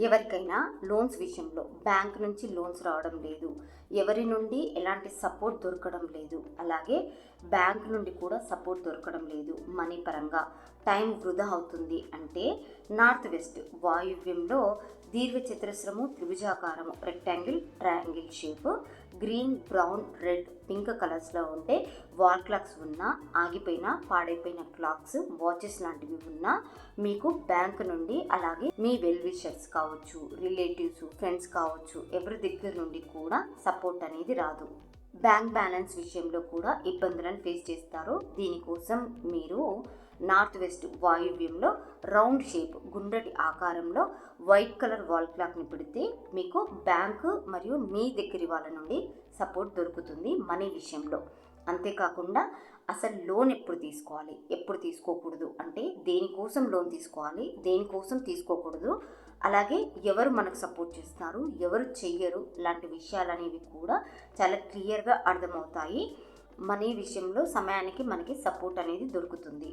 ఎవరికైనా లోన్స్ విషయంలో బ్యాంక్ నుంచి లోన్స్ రావడం లేదు, ఎవరి నుండి ఎలాంటి సపోర్ట్ దొరకడం లేదు, అలాగే బ్యాంక్ నుండి కూడా సపోర్ట్ దొరకడం లేదు, మనీ పరంగా టైం వృధా అవుతుంది అంటే నార్త్ వెస్ట్ వాయువ్యంలో దీర్ఘచతురస్రము, త్రిభుజాకారము, rectangle, triangle shape, green, brown, red, pink కలర్స్లో ఉంటే వాల్ క్లాక్స్ ఉన్నా, ఆగిపోయిన పాడైపోయిన క్లాక్స్, వాచెస్ లాంటివి ఉన్నా మీకు బ్యాంక్ నుండి, అలాగే మీ వెల్ విషర్స్ కావచ్చు, రిలేటివ్స్, ఫ్రెండ్స్ కావచ్చు, ఎవరి దగ్గర నుండి కూడా సపోర్ట్ అనేది రాదు. బ్యాంక్ బ్యాలెన్స్ విషయంలో కూడా ఇబ్బందులను ఫేస్ చేస్తారు. దీనికోసం మీరు నార్త్ వెస్ట్ వాయువ్యంలో రౌండ్ షేప్, గుండ్రటి ఆకారంలో వైట్ కలర్ వాల్ క్లాక్ని పెడితే మీకు బ్యాంకు మరియు మీ దగ్గర వాళ్ళ నుండి సపోర్ట్ దొరుకుతుంది మనీ విషయంలో. అంతేకాకుండా అసలు లోన్ ఎప్పుడు తీసుకోవాలి, ఎప్పుడు తీసుకోకూడదు, అంటే దేనికోసం లోన్ తీసుకోవాలి, దేనికోసం తీసుకోకూడదు, అలాగే ఎవరు మనకు సపోర్ట్ చేస్తారు, ఎవరు చెయ్యరు, లాంటి విషయాలు అనేవి కూడా చాలా క్లియర్గా అర్థమవుతాయి. మనీ విషయంలో సమయానికి మనకి సపోర్ట్ అనేది దొరుకుతుంది.